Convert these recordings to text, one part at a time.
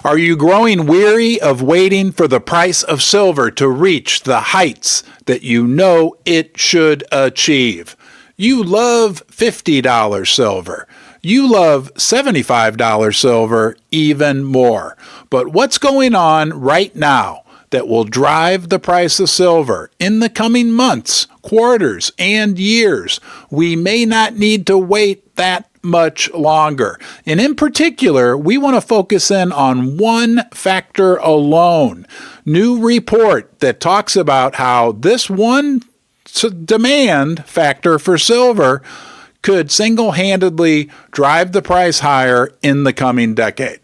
Are you growing weary of waiting for the price of silver to reach the heights that you know it should achieve? You love $50 silver. You love $75 silver even more. But what's going on right now that will drive the price of silver in the coming months, quarters, and years? We may not need to wait that much longer. And in particular, we want to focus in on one factor alone. New report that talks about how this one demand factor for silver could single-handedly drive the price higher in the coming decade.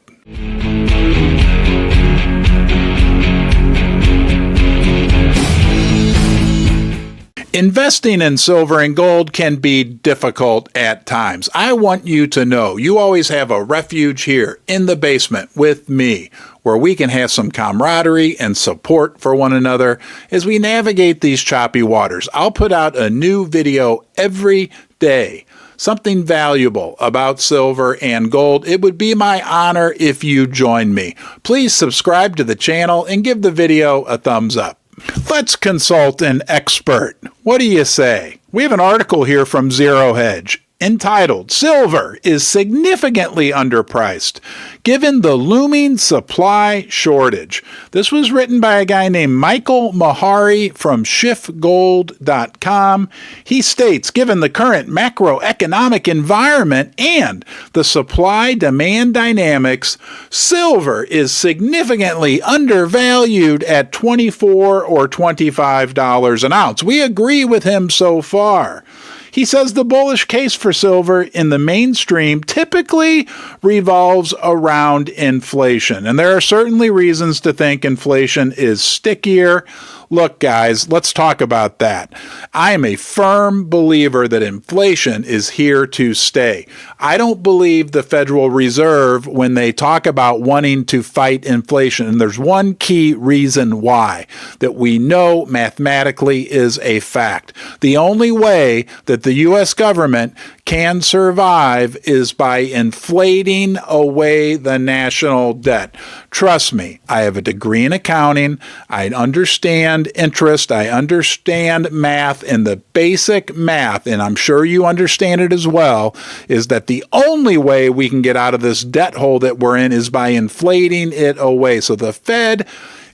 Investing in silver and gold can be difficult at times. I want you to know you always have a refuge here in the basement with me, where we can have some camaraderie and support for one another as we navigate these choppy waters. I'll put out a new video every day, something valuable about silver and gold. It would be my honor if you join me. Please subscribe to the channel and give the video a thumbs up. Let's consult an expert. What do you say? We have an article here from Zero Hedge entitled, "Silver is Significantly Underpriced Given the Looming Supply Shortage." This was written by a guy named Michael Mahari from shiftgold.com. He states, given the current macroeconomic environment and the supply-demand dynamics, silver is significantly undervalued at $24 or $25 an ounce. We agree with him so far. He says the bullish case for silver in the mainstream typically revolves around inflation, and there are certainly reasons to think inflation is stickier. Look, guys, let's talk about that. I am a firm believer that inflation is here to stay. I don't believe the Federal Reserve when they talk about wanting to fight inflation, and there's one key reason why that we know mathematically is a fact. The only way that the U.S. government can survive is by inflating away the national debt. Trust me, I have a degree in accounting. I understand interest. I understand math, and the basic math, and I'm sure you understand it as well, is that the only way we can get out of this debt hole that we're in is by inflating it away. So the Fed,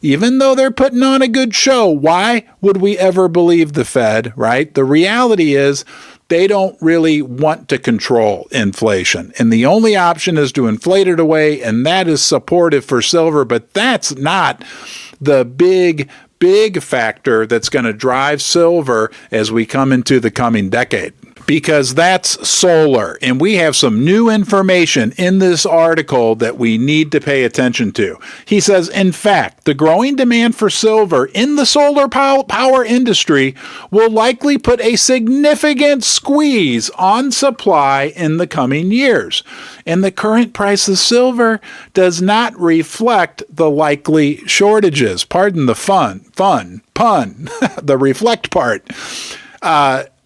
even though they're putting on a good show, why would we ever believe the Fed, right? The reality is they don't really want to control inflation. And the only option is to inflate it away, and that is supportive for silver. But that's not the big factor that's going to drive silver as we come into the coming decade, because that's solar. And we have some new information in this article that we need to pay attention to. He says, in fact, the growing demand for silver in the solar power industry will likely put a significant squeeze on supply in the coming years. And the current price of silver does not reflect the likely shortages. Pardon the pun, the reflect part.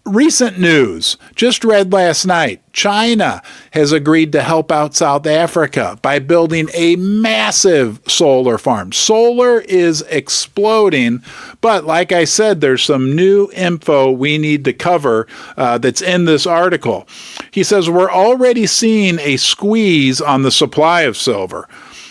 Recent news, just read last night, China has agreed to help out South Africa by building a massive solar farm. Solar is exploding, but like I said, there's some new info we need to cover that's in this article. He says we're already seeing a squeeze on the supply of silver.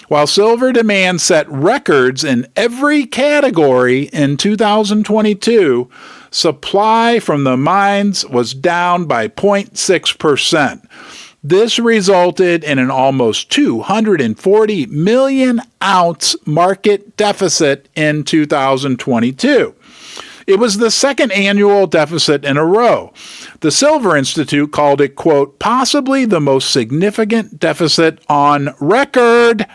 While silver demand set records in every category in 2022, supply from the mines was down by 0.6%. This resulted in an almost 240 million ounce market deficit in 2022. It was the second annual deficit in a row. The Silver Institute called it, quote, possibly the most significant deficit on record.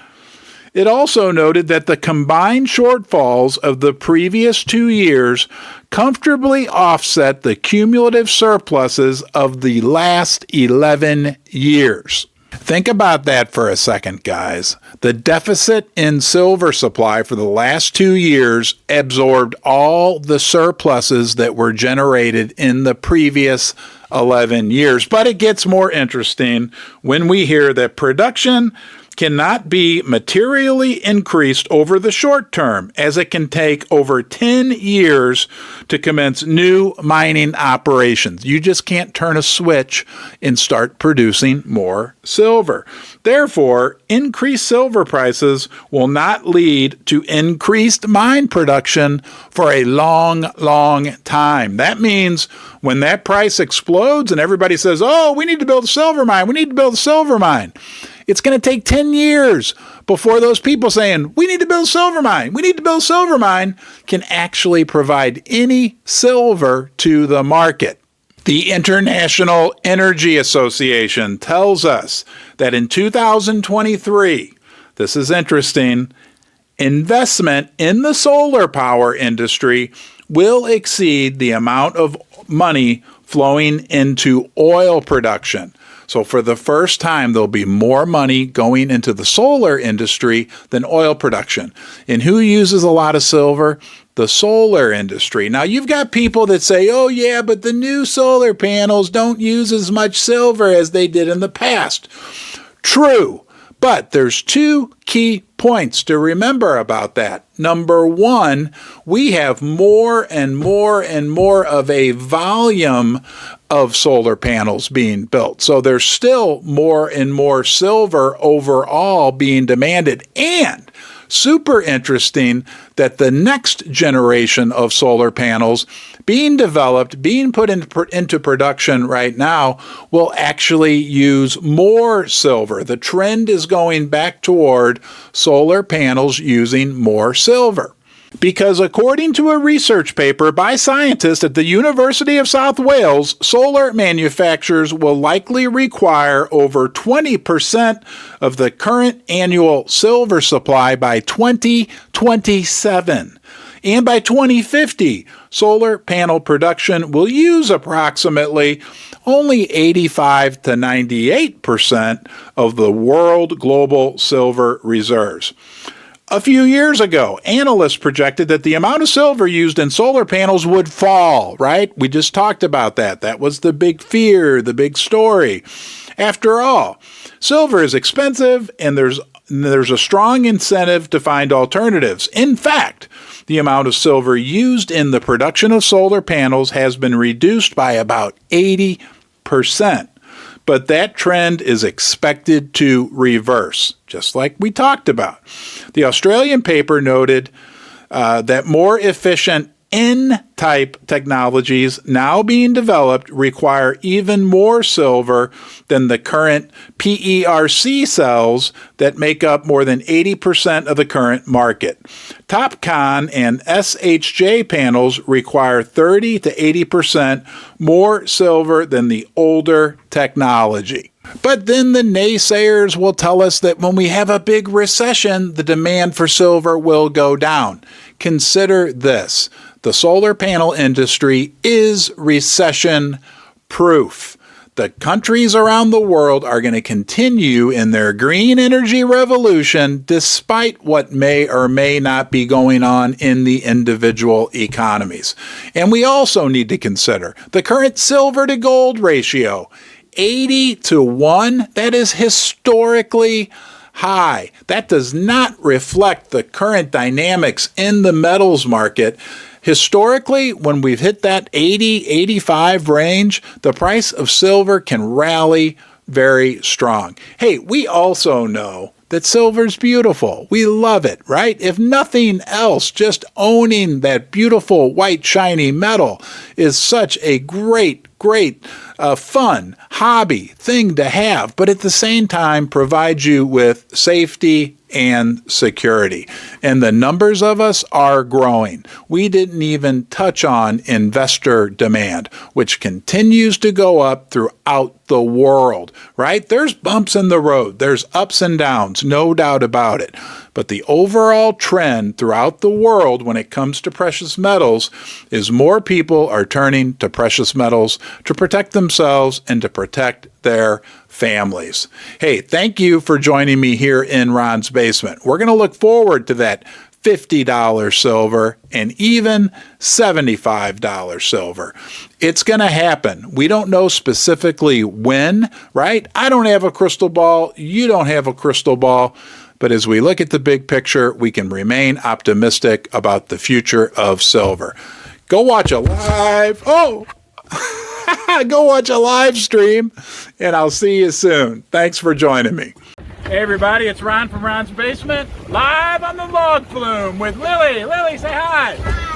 It also noted that the combined shortfalls of the previous 2 years comfortably offset the cumulative surpluses of the last 11 years. Think about that for a second, guys. The deficit in silver supply for the last 2 years absorbed all the surpluses that were generated in the previous 11 years. But it gets more interesting when we hear that production cannot be materially increased over the short term, as it can take over 10 years to commence new mining operations. You just can't turn a switch and start producing more silver. Therefore, increased silver prices will not lead to increased mine production for a long, long time. That means when that price explodes and everybody says, oh, we need to build a silver mine, we need to build a silver mine, it's going to take 10 years before those people saying, we need to build a silver mine, we need to build a silver mine, can actually provide any silver to the market. The International Energy Association tells us that in 2023, this is interesting, investment in the solar power industry will exceed the amount of money flowing into oil production. So for the first time, there'll be more money going into the solar industry than oil production. And who uses a lot of silver? The solar industry. Now, you've got people that say, oh yeah, but the new solar panels don't use as much silver as they did in the past. True, but there's two key points to remember about that. Number one, we have more and more and more of a volume of solar panels being built. So there's still more and more silver overall being demanded. And super interesting that the next generation of solar panels being developed, being put into production right now, will actually use more silver. The trend is going back toward solar panels using more silver. Because according to a research paper by scientists at the University of South Wales, solar manufacturers will likely require over 20% of the current annual silver supply by 2027. And by 2050, solar panel production will use approximately only 85 to 98% of the world global silver reserves. A few years ago, analysts projected that the amount of silver used in solar panels would fall, right? We just talked about that. That was the big fear, the big story. After all, silver is expensive and there's a strong incentive to find alternatives. In fact, the amount of silver used in the production of solar panels has been reduced by about 80%. But that trend is expected to reverse, just like we talked about. The Australian paper noted that more efficient N-type technologies now being developed require even more silver than the current PERC cells that make up more than 80% of the current market. TOPCon and SHJ panels require 30 to 80% more silver than the older technology. But then the naysayers will tell us that when we have a big recession, the demand for silver will go down. Consider this. The solar panel industry is recession-proof. The countries around the world are going to continue in their green energy revolution despite what may or may not be going on in the individual economies. And we also need to consider the current silver to gold ratio, 80 to 1. That is historically high. That does not reflect the current dynamics in the metals market. Historically, when we've hit that 80, 85 range, the price of silver can rally very strong. Hey, we also know that silver's beautiful. We love it, right? If nothing else, just owning that beautiful white shiny metal is such a great fun hobby thing to have, but at the same time provides you with safety and security. And the numbers of us are growing. We didn't even touch on investor demand, which continues to go up throughout the world, right? There's bumps in the road. There's ups and downs, no doubt about it. But the overall trend throughout the world when it comes to precious metals is more people are turning to precious metals to protect themselves and to protect their families. Hey, thank you for joining me here in Ron's Basement. We're going to look forward to that $50 silver, and even $75 silver. It's going to happen. We don't know specifically when, right? I don't have a crystal ball. You don't have a crystal ball. But as we look at the big picture, we can remain optimistic about the future of silver. Go watch a live, go watch a live stream, and I'll see you soon. Thanks for joining me. Hey everybody, it's Ron from Ron's Basement, live on the log flume with Lily. Lily, say hi.